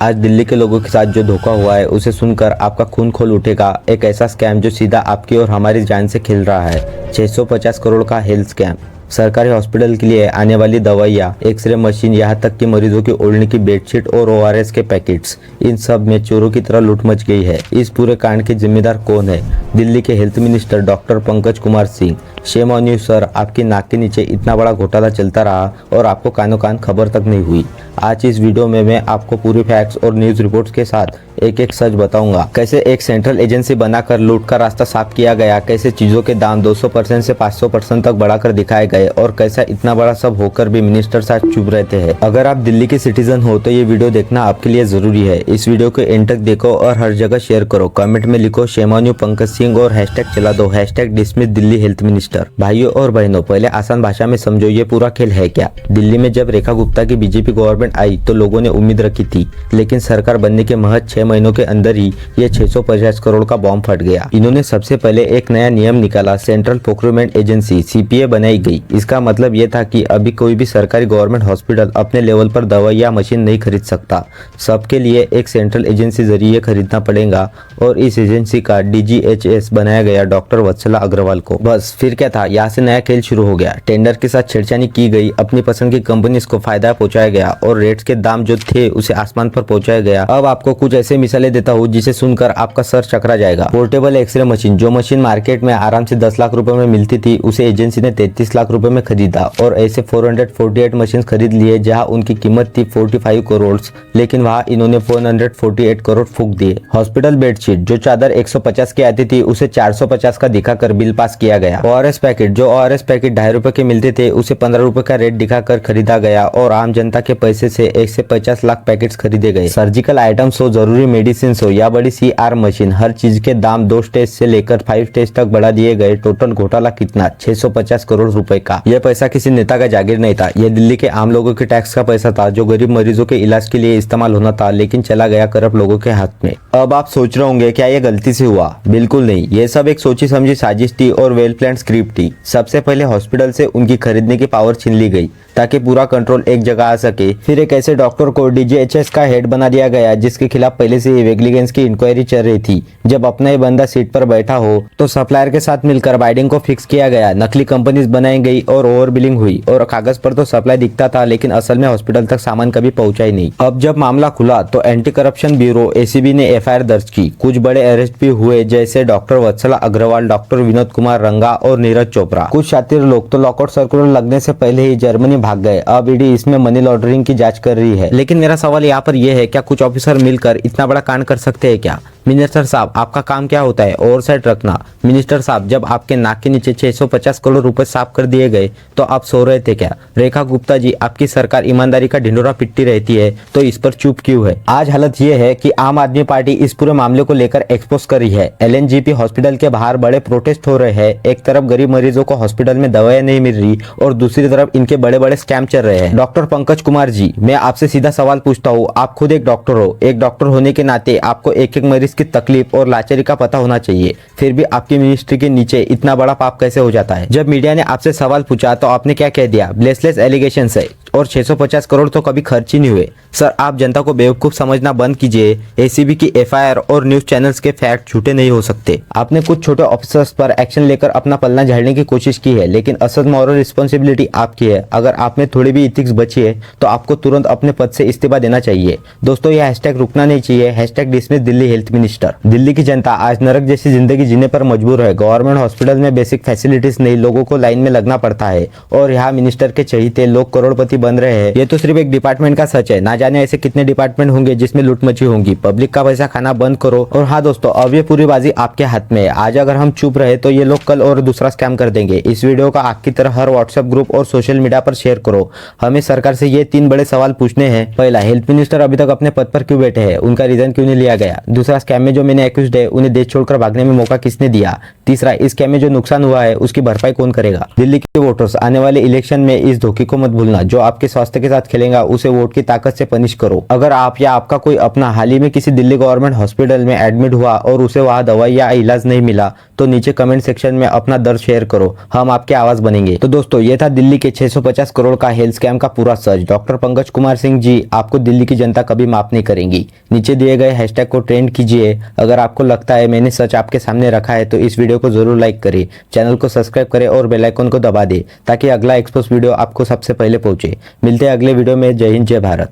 आज दिल्ली के लोगों के साथ जो धोखा हुआ है उसे सुनकर आपका खून खोल उठेगा। एक ऐसा स्कैम जो सीधा आपकी और हमारी जान से खेल रहा है। 650 करोड़ का हेल्थ स्कैम। सरकारी हॉस्पिटल के लिए आने वाली दवाइयाँ, एक्सरे मशीन, यहाँ तक कि मरीजों की ओढ़ने की बेडशीट और ORS के पैकेट्स, इन सब में चोरों की तरह लूट मच गई है। इस पूरे कांड के जिम्मेदार कौन है? दिल्ली के health minister doctor Pankaj Kumar Singh. Shame on you sir, आपकी नाक के नीचे इतना बड़ा घोटाला चलता रहा और आपको कानों कान खबर तक नहीं हुई। आज इस वीडियो में मैं आपको पूरी फैक्ट्स और न्यूज रिपोर्ट्स के साथ एक एक सच बताऊंगा। कैसे एक सेंट्रल एजेंसी बनाकर लूट का रास्ता साफ किया गया, कैसे चीजों के दाम 200% से 500% तक बढ़ाकर दिखाए गए और कैसा इतना बड़ा सब होकर भी मिनिस्टर साथ चुप रहते हैं। अगर आप दिल्ली के सिटीजन हो तो ये वीडियो देखना आपके लिए जरूरी है। इस वीडियो को एंड तक देखो और हर जगह शेयर करो। कमेंट में लिखो shame on you Pankaj Singh और हैशटैग चला दो #डिसमिस दिल्ली हेल्थ मिनिस्टर। भाइयों और बहनों, पहले आसान भाषा में समझो ये पूरा खेल है क्या। दिल्ली में जब रेखा गुप्ता की बीजेपी गवर्नमेंट आई तो लोगों ने उम्मीद रखी थी, लेकिन सरकार बनने के महज 6 महीनों के अंदर ही ये 650 करोड़ का बॉम्ब फट गया। इन्होंने सबसे पहले एक नया नियम निकाला, सेंट्रल प्रोक्योरमेंट एजेंसी CPA बनाई गई। इसका मतलब ये था कि अभी कोई भी सरकारी गवर्नमेंट हॉस्पिटल अपने लेवल पर दवाई या मशीन नहीं खरीद सकता। सबके लिए एक सेंट्रल एजेंसी जरिए खरीदना पड़ेगा और इस एजेंसी का DGHS बनाया गया डॉक्टर वत्सला अग्रवाल को। बस फिर क्या था, यहाँ से नया खेल शुरू हो गया। टेंडर के साथ छेड़छानी की गई, अपनी पसंद की कंपनी को फायदा पहुंचाया गया और रेट्स के दाम जो थे उसे आसमान पर पहुंचाया गया। अब आपको कुछ ऐसे मिसालें देता हूँ जिसे सुनकर आपका सर चकरा जाएगा। पोर्टेबल एक्सरे मशीन, जो मशीन मार्केट में आराम से 10 लाख रुपए में मिलती थी, उसे एजेंसी ने 33 लाख रुपए में खरीदा और ऐसे 448 मशीन खरीद लिए जहां उनकी कीमत थी 45 करोड़, लेकिन वहां इन्होंने 448 करोड़ फूंक दिए। हॉस्पिटल बेडशीट, जो चादर 150 की आती थी उसे 450 का दिखाकर बिल पास किया गया। ORS पैकेट, जो ORS पैकेट 2.5 रुपए के मिलते थे उसे 15 रुपए का रेट दिखाकर खरीदा गया और आम जनता के पैसे से 1 से 50 लाख पैकेट्स खरीदे गए। सर्जिकल आइटम्स हो, जरूरी मेडिसिन हो या बड़ी CR मशीन, हर चीज के दाम 2 स्टेज से लेकर 5 स्टेज तक बढ़ा दिए गए। टोटल घोटाला कितना? 650 करोड़ रुपए का। यह पैसा किसी नेता का जागीर नहीं था, यह दिल्ली के आम लोगों के टैक्स का पैसा था जो गरीब मरीजों के इलाज के लिए इस्तेमाल होना था, लेकिन चला गया करप्ट लोगों के हाथ में। अब आप सोच रहे होंगे क्या ये गलती से हुआ? बिल्कुल नहीं, ये सब एक सोची समझी साजिश थी और वेल प्लान स्क्रिप्ट थी। सबसे पहले हॉस्पिटल से उनकी खरीदने की पावर छीन ली गई ताकि पूरा कंट्रोल एक जगह आ सके। फिर एक ऐसे डॉक्टर को DGHS का हेड बना दिया गया जिसके खिलाफ पहले से ही वेगलीगेंस की इंक्वायरी चल रही थी। जब अपना ही बंदा सीट पर बैठा हो तो सप्लायर के साथ मिलकर बाइडिंग को फिक्स किया गया, नकली कंपनीज बनाई गई और ओवर बिलिंग हुई और कागज पर तो सप्लाई दिखता था लेकिन असल में हॉस्पिटल तक सामान कभी पहुंचा ही नहीं। अब जब मामला खुला तो एंटी करप्शन ब्यूरो ACB ने FIR दर्ज की। कुछ बड़े अरेस्ट भी हुए जैसे डॉक्टर वत्सला अग्रवाल, डॉक्टर विनोद कुमार रंगा और नीरज चोपड़ा। कुछ शातिर लोग तो लॉकआउट सर्कुलर लगने से पहले ही जर्मनी भाग गए। अब ED इसमें मनी लॉन्ड्रिंग की जांच कर रही है। लेकिन मेरा सवाल यहाँ पर यह है, क्या कुछ ऑफिसर मिलकर इतना बड़ा कांड कर सकते हैं क्या? मिनिस्टर साहब, आपका काम क्या होता है? ओवरसाइट रखना। मिनिस्टर साहब, जब आपके नाक के नीचे 650 करोड़ रुपए साफ कर दिए गए तो आप सो रहे थे क्या? रेखा गुप्ता जी, आपकी सरकार ईमानदारी का ढिंडोरा पिटती रहती है तो इस पर चुप क्यों है? आज हालत ये है कि आम आदमी पार्टी इस पूरे मामले को लेकर एक्सपोज कर रही है। LNGP हॉस्पिटल के बाहर बड़े प्रोटेस्ट हो रहे हैं। एक तरफ गरीब मरीजों को हॉस्पिटल में दवाएं नहीं मिल रही और दूसरी तरफ इनके बड़े बड़े स्कैम चल रहे हैं। डॉक्टर पंकज कुमार जी, मैं आपसे सीधा सवाल पूछता हूँ, आप खुद एक डॉक्टर हो। एक डॉक्टर होने के नाते आपको एक एक मरीज की तकलीफ और लाचारी का पता होना चाहिए, फिर भी आपकी मिनिस्ट्री के नीचे इतना बड़ा पाप कैसे हो जाता है? जब मीडिया ने आपसे सवाल पूछा तो आपने क्या कह दिया? बेसलेस एलिगेशंस है और 650 करोड़ तो कभी खर्च ही नहीं हुए। सर, आप जनता को बेवकूफ समझना बंद कीजिए। ACB की FIR और न्यूज चैनल्स के फैक्ट झूठे नहीं हो सकते। आपने कुछ छोटे ऑफिसर्स पर एक्शन लेकर अपना पलना झाड़ने की कोशिश की है, लेकिन असल मॉरल रिस्पॉन्सिबिलिटी आपकी है। अगर आप में थोड़ी भी इथिक्स बची है तो आपको तुरंत अपने पद से इस्तीफा देना चाहिए। दोस्तों, यह हैशटैग रुकना नहीं चाहिए, #dismiss Delhi health minister. Delhi की जनता आज नरक जैसी जिंदगी जीने पर मजबूर है। गवर्नमेंट हॉस्पिटल में बेसिक फैसिलिटीज नहीं, लोगों को लाइन में लगना पड़ता है और यहाँ मिनिस्टर के चहीते लोग करोड़पति बन रहे हैं। ये तो सिर्फ एक डिपार्टमेंट का सच है, ना जाने ऐसे कितने डिपार्टमेंट होंगे जिसमें लूट मची होंगी। पब्लिक का पैसा खाना बंद करो। और हाँ दोस्तों, अब ये पूरी बाजी आपके हाथ में है। आज अगर हम चुप रहे तो ये लोग कल और दूसरा स्कैम कर देंगे। इस वीडियो का आग की तरह हर व्हाट्सएप ग्रुप और सोशल मीडिया पर शेयर करो। हमें सरकार से ये 3 बड़े सवाल पूछने हैं। पहला, हेल्थ मिनिस्टर अभी तक अपने पद पर क्यों बैठे हैं? उनका रीजन क्यों नहीं लिया गया? दूसरा, स्कैम में जो मैंने एक्यूज्ड है उन्हें देश छोड़कर भागने में मौका किसने दिया? तीसरा, इस स्कैम में जो नुकसान हुआ है उसकी भरपाई कौन करेगा? दिल्ली के वोटर्स, आने वाले इलेक्शन में इस धोखे को मत भूलना। जो आपके स्वास्थ्य के साथ खेलेगा उसे वोट की ताकत से पनिश करो। अगर आप या आपका कोई अपना हाल ही में किसी दिल्ली गवर्नमेंट हॉस्पिटल में एडमिट हुआ और उसे वहां दवाई या इलाज नहीं मिला तो नीचे कमेंट सेक्शन में अपना दर्द शेयर करो, हम आपकी आवाज बनेंगे। तो दोस्तों ये था दिल्ली के 650 करोड़ का हेल्थ स्कैम का पूरा सच। डॉक्टर पंकज कुमार सिंह जी आपको दिल्ली की जनता कभी माफ नहीं करेंगी। नीचे दिए गए हैशटैग को ट्रेंड कीजिए। अगर आपको लगता है मैंने सच आपके सामने रखा है तो इस वीडियो को जरूर लाइक करें, चैनल को सब्सक्राइब करें और बेल आइकन को दबा दें ताकि अगला एक्सपोज वीडियो आपको सबसे पहले पहुंचे। मिलते हैं अगले वीडियो में। जय हिंद, जय भारत।